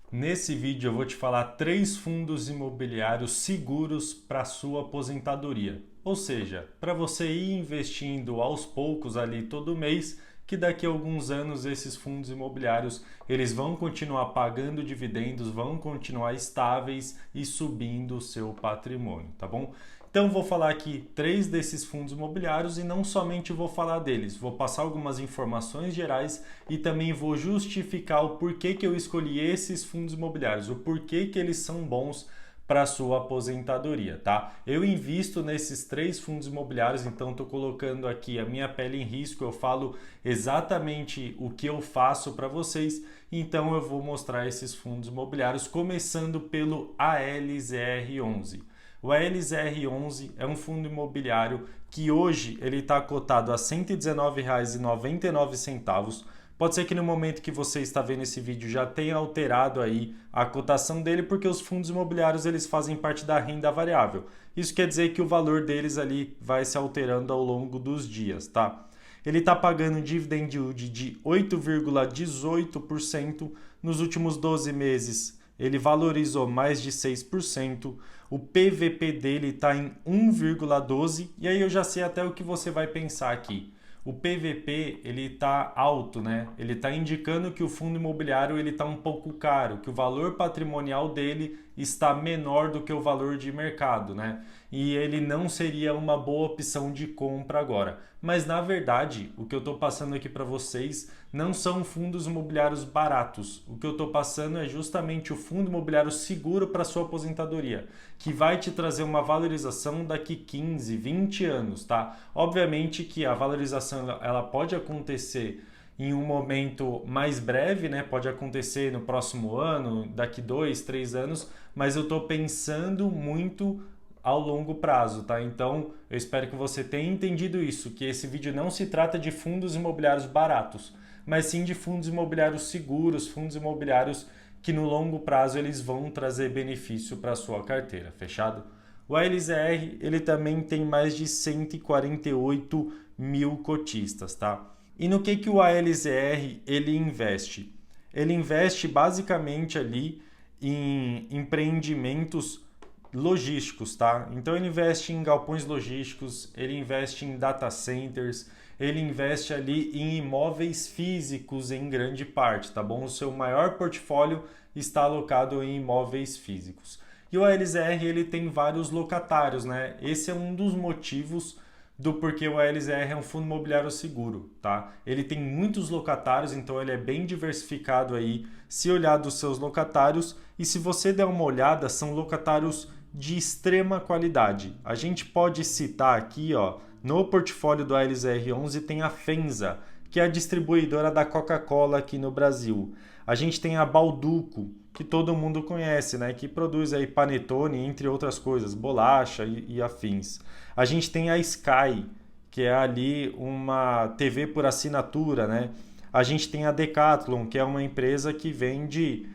Nesse vídeo eu vou te falar 3 fundos imobiliários seguros para sua aposentadoria. Ou seja, para você ir investindo aos poucos ali todo mês, que daqui a alguns anos esses fundos imobiliários eles vão continuar pagando dividendos, vão continuar estáveis e subindo o seu patrimônio, tá bom? Então vou falar aqui 3 desses fundos imobiliários e não somente vou falar deles, vou passar algumas informações gerais e também vou justificar o porquê que eu escolhi esses fundos imobiliários, o porquê que eles são bons para sua aposentadoria, tá? Eu invisto nesses 3 fundos imobiliários, então estou colocando aqui a minha pele em risco, eu falo exatamente o que eu faço para vocês, então eu vou mostrar esses fundos imobiliários, começando pelo ALZR11. O ALZR11 é um fundo imobiliário que hoje ele está cotado a R$ 119,99. Pode ser que no momento que você está vendo esse vídeo já tenha alterado aí a cotação dele, porque os fundos imobiliários eles fazem parte da renda variável. Isso quer dizer que o valor deles ali vai se alterando ao longo dos dias, tá? Ele está pagando um dividend yield de 8,18% nos últimos 12 meses. Ele valorizou mais de 6%. O PVP dele está em 1,12 e aí eu já sei até o que você vai pensar aqui. O PVP ele está alto, né? Ele está indicando que o fundo imobiliário ele está um pouco caro, que o valor patrimonial dele está menor do que o valor de mercado, né? E ele não seria uma boa opção de compra agora. Mas na verdade, o que eu estou passando aqui para vocês não são fundos imobiliários baratos. O que eu estou passando é justamente o fundo imobiliário seguro para sua aposentadoria, que vai te trazer uma valorização daqui 15, 20 anos, tá? Obviamente que a valorização ela pode acontecer em um momento mais breve, né? Pode acontecer no próximo ano, daqui 2, 3 anos, mas eu estou pensando muito ao longo prazo, tá? Então, eu espero que você tenha entendido isso, que esse vídeo não se trata de fundos imobiliários baratos, mas sim de fundos imobiliários seguros, fundos imobiliários que no longo prazo eles vão trazer benefício para a sua carteira, fechado? O ALZR, ele também tem mais de 148 mil cotistas, tá? E no que o ALZR ele investe? Ele investe basicamente ali em empreendimentos logísticos, tá? Então ele investe em galpões logísticos, ele investe em data centers, ele investe ali em imóveis físicos em grande parte, tá bom? O seu maior portfólio está alocado em imóveis físicos. E o ALZR ele tem vários locatários, né? Esse é um dos motivos do porquê o ALZR é um fundo imobiliário seguro, tá? Ele tem muitos locatários, então ele é bem diversificado aí, se olhar dos seus locatários, e se você der uma olhada, são locatários de extrema qualidade. A gente pode citar aqui, ó, no portfólio do ALZR11 tem a Fenza, que é a distribuidora da Coca-Cola aqui no Brasil. A gente tem a Balduco, que todo mundo conhece, né? Que produz aí panetone, entre outras coisas, bolacha e afins. A gente tem a Sky, que é ali uma TV por assinatura, né? A gente tem a Decathlon, que é uma empresa que vende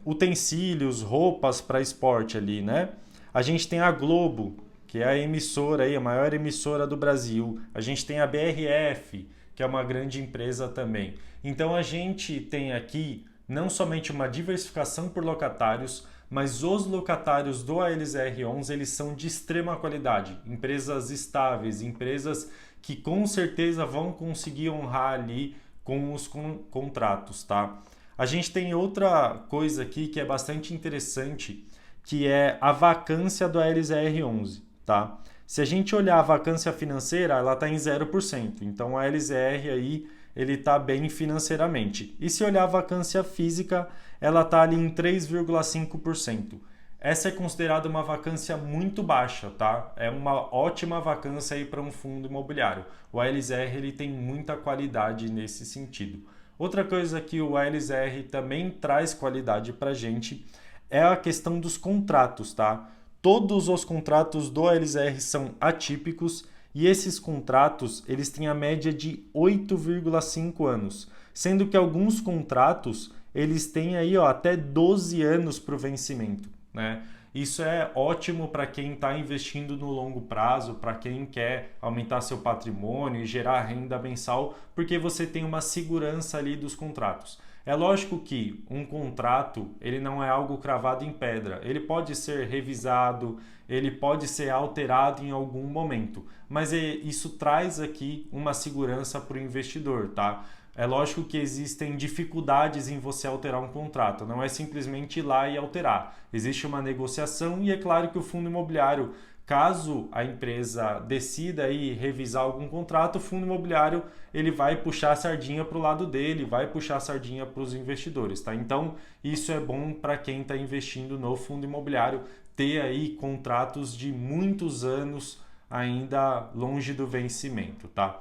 utensílios, roupas para esporte ali, né? A gente tem a Globo, que é a emissora aí, a maior emissora do Brasil. A gente tem a BRF, que é uma grande empresa também. Então a gente tem aqui não somente uma diversificação por locatários, mas os locatários do ALZR11 eles são de extrema qualidade, empresas estáveis, empresas que com certeza vão conseguir honrar ali com os contratos, tá? A gente tem outra coisa aqui que é bastante interessante, que é a vacância do ALZR11, tá? Se a gente olhar a vacância financeira, ela está em 0%. Então, o ALZR aí, ele está bem financeiramente. E se olhar a vacância física, ela está ali em 3,5%. Essa é considerada uma vacância muito baixa, tá? É uma ótima vacância aí para um fundo imobiliário. O ALZR ele tem muita qualidade nesse sentido. Outra coisa que o ALZR também traz qualidade para a gente é a questão dos contratos, tá? Todos os contratos do ALZR são atípicos e esses contratos eles têm a média de 8,5 anos, sendo que alguns contratos eles têm aí até 12 anos para o vencimento, né? Isso é ótimo para quem está investindo no longo prazo, para quem quer aumentar seu patrimônio e gerar renda mensal, porque você tem uma segurança ali dos contratos. É lógico que um contrato ele não é algo cravado em pedra, ele pode ser revisado, ele pode ser alterado em algum momento, mas isso traz aqui uma segurança para o investidor, tá? É lógico que existem dificuldades em você alterar um contrato, não é simplesmente ir lá e alterar. Existe uma negociação e é claro que o fundo imobiliário, caso a empresa decida aí revisar algum contrato, o fundo imobiliário ele vai puxar a sardinha para o lado dele, vai puxar a sardinha para os investidores, tá? Então isso é bom para quem está investindo no fundo imobiliário, ter aí contratos de muitos anos ainda longe do vencimento, tá?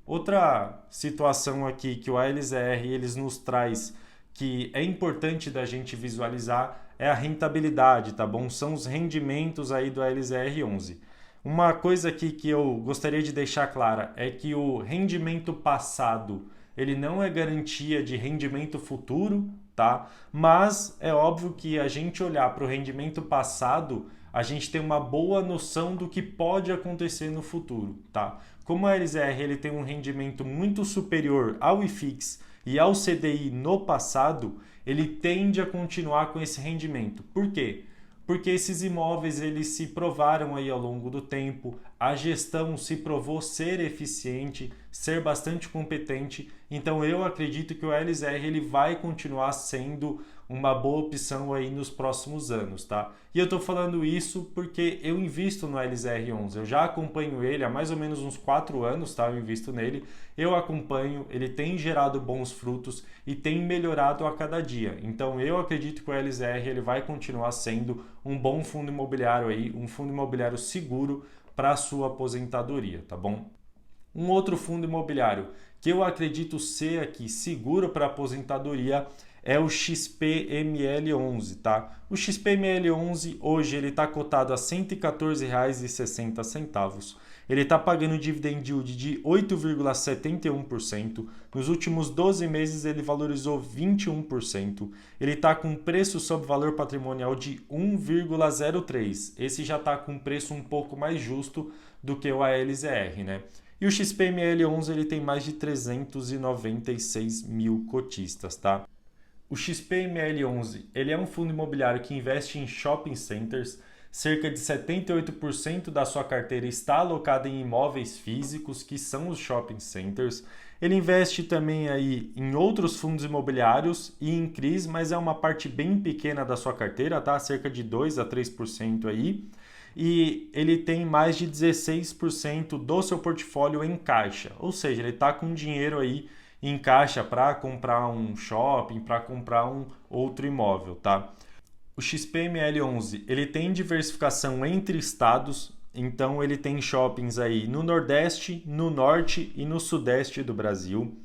Outra situação aqui que o ALZR eles nos traz que é importante da gente visualizar é a rentabilidade, tá bom? São os rendimentos aí do ALZR11. Uma coisa aqui que eu gostaria de deixar clara é que o rendimento passado ele não é garantia de rendimento futuro, tá? Mas é óbvio que a gente olhar para o rendimento passado, a gente tem uma boa noção do que pode acontecer no futuro, tá? Como a LZR ele tem um rendimento muito superior ao IFIX e ao CDI no passado, ele tende a continuar com esse rendimento. Por quê? Porque esses imóveis eles se provaram aí ao longo do tempo, a gestão se provou ser eficiente, ser bastante competente, então eu acredito que o LZR ele vai continuar sendo uma boa opção aí nos próximos anos, tá? E eu tô falando isso porque eu invisto no LZR11, eu já acompanho ele há mais ou menos uns 4 anos, tá? Eu invisto nele, eu acompanho, ele tem gerado bons frutos e tem melhorado a cada dia. Então eu acredito que o LZR ele vai continuar sendo um bom fundo imobiliário aí, um fundo imobiliário seguro para a sua aposentadoria, tá bom? Um outro fundo imobiliário que eu acredito ser aqui seguro para aposentadoria é o XPML11, tá? O XPML11 hoje ele está cotado a R$ 114,60. Ele está pagando dividend yield de 8,71%. Nos últimos 12 meses ele valorizou 21%. Ele está com preço sobre valor patrimonial de 1,03. Esse já está com preço um pouco mais justo do que o ALZR, né? E o XPML11 ele tem mais de 396 mil cotistas, tá? O XPML11 ele é um fundo imobiliário que investe em shopping centers. Cerca de 78% da sua carteira está alocada em imóveis físicos, que são os shopping centers. Ele investe também aí em outros fundos imobiliários e em CRIs, mas é uma parte bem pequena da sua carteira, tá? Cerca de 2 a 3% aí. E ele tem mais de 16% do seu portfólio em caixa, ou seja, ele está com dinheiro aí em caixa para comprar um shopping, para comprar um outro imóvel, tá? O XPML11 ele tem diversificação entre estados, então ele tem shoppings aí no Nordeste, no Norte e no Sudeste do Brasil.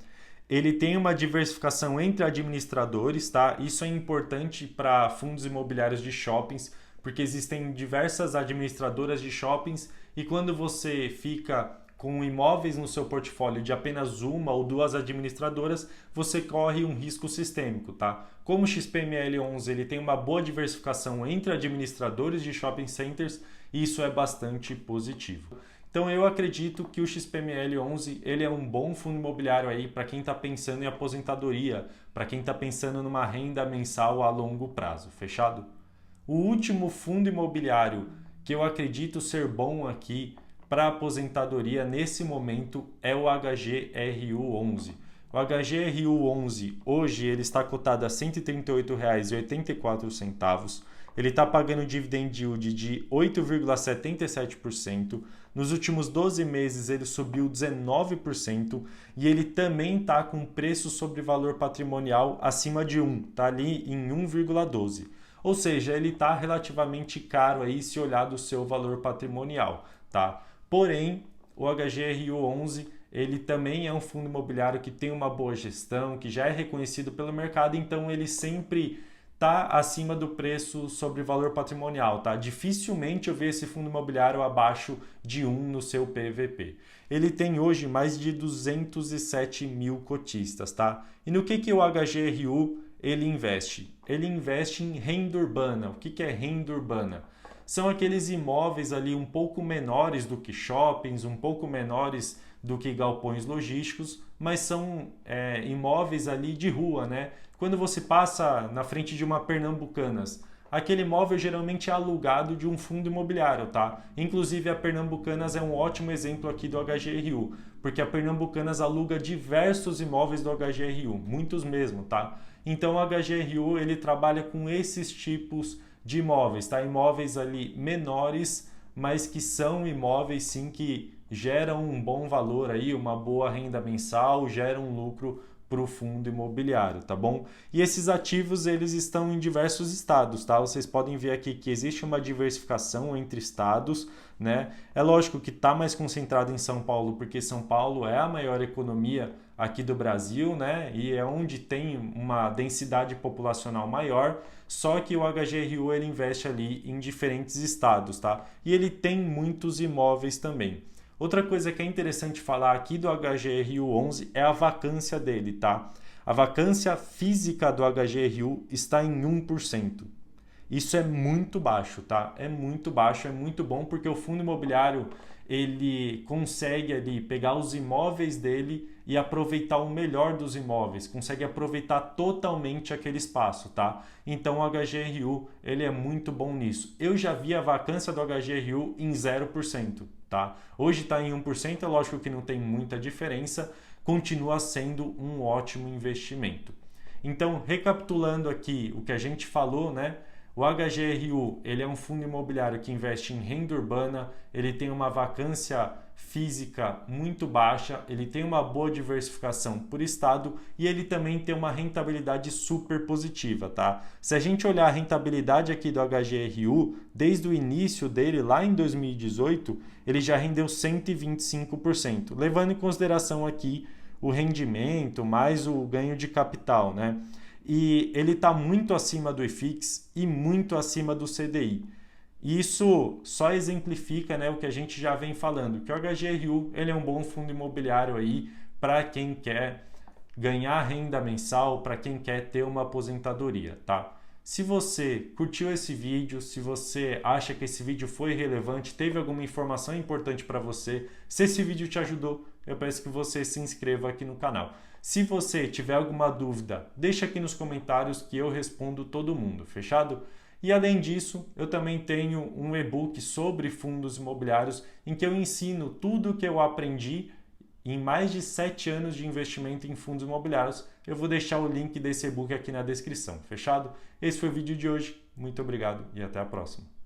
Ele tem uma diversificação entre administradores, tá? Isso é importante para fundos imobiliários de shoppings, porque existem diversas administradoras de shoppings e quando você fica com imóveis no seu portfólio de apenas uma ou duas administradoras, você corre um risco sistêmico, tá? Como o XPML11 ele tem uma boa diversificação entre administradores de shopping centers, isso é bastante positivo. Então eu acredito que o XPML11 ele é um bom fundo imobiliário aí para quem está pensando em aposentadoria, para quem está pensando numa renda mensal a longo prazo, fechado? O último fundo imobiliário que eu acredito ser bom aqui para aposentadoria nesse momento é o HGRU11. O HGRU11 hoje ele está cotado a R$ 138,84. Ele está pagando dividend yield de 8,77%. Nos últimos 12 meses ele subiu 19% e ele também está com preço sobre valor patrimonial acima de 1, está ali em 1,12. Ou seja, ele está relativamente caro aí se olhar do seu valor patrimonial, tá? Porém, o HGRU11 ele também é um fundo imobiliário que tem uma boa gestão, que já é reconhecido pelo mercado, então ele sempre está acima do preço sobre valor patrimonial, tá? Dificilmente eu vejo esse fundo imobiliário abaixo de 1 no seu PVP. Ele tem hoje mais de 207 mil cotistas, tá? E no que o HGRU ele investe? Ele investe em renda urbana. O que é renda urbana? São aqueles imóveis ali um pouco menores do que shoppings, um pouco menores do que galpões logísticos, mas são imóveis ali de rua, né? Quando você passa na frente de uma Pernambucanas, aquele imóvel geralmente é alugado de um fundo imobiliário, tá? Inclusive a Pernambucanas é um ótimo exemplo aqui do HGRU, porque a Pernambucanas aluga diversos imóveis do HGRU, muitos mesmo, tá? Então o HGRU ele trabalha com esses tipos de imóveis, tá? Imóveis ali menores, mas que são imóveis sim que geram um bom valor aí, uma boa renda mensal, geram um lucro para o fundo imobiliário, tá bom? E esses ativos eles estão em diversos estados, tá? Vocês podem ver aqui que existe uma diversificação entre estados, né? É lógico que está mais concentrado em São Paulo, porque São Paulo é a maior economia aqui do Brasil, né? E é onde tem uma densidade populacional maior. Só que o HGRU ele investe ali em diferentes estados, tá? E ele tem muitos imóveis também. Outra coisa que é interessante falar aqui do HGRU 11 é a vacância dele, tá? A vacância física do HGRU está em 1%. Isso é muito baixo, tá? É muito baixo, é muito bom porque o fundo imobiliário ele consegue ali pegar os imóveis dele e aproveitar o melhor dos imóveis, consegue aproveitar totalmente aquele espaço, tá? Então o HGRU ele é muito bom nisso. Eu já vi a vacância do HGRU em 0%, tá? Hoje está em 1%, é lógico que não tem muita diferença, continua sendo um ótimo investimento. Então, recapitulando aqui o que a gente falou, né? O HGRU ele é um fundo imobiliário que investe em renda urbana, ele tem uma vacância física muito baixa, ele tem uma boa diversificação por estado e ele também tem uma rentabilidade super positiva, tá? Se a gente olhar a rentabilidade aqui do HGRU, desde o início dele, lá em 2018, ele já rendeu 125%, levando em consideração aqui o rendimento mais o ganho de capital, né? E ele está muito acima do IFIX e muito acima do CDI. Isso só exemplifica, né, o que a gente já vem falando, que o HGRU ele é um bom fundo imobiliário aí para quem quer ganhar renda mensal, para quem quer ter uma aposentadoria, tá? Se você curtiu esse vídeo, se você acha que esse vídeo foi relevante, teve alguma informação importante para você, se esse vídeo te ajudou, eu peço que você se inscreva aqui no canal. Se você tiver alguma dúvida, deixa aqui nos comentários que eu respondo todo mundo, fechado? E além disso, eu também tenho um e-book sobre fundos imobiliários em que eu ensino tudo o que eu aprendi em mais de 7 anos de investimento em fundos imobiliários. Eu vou deixar o link desse e-book aqui na descrição, fechado? Esse foi o vídeo de hoje, muito obrigado e até a próxima.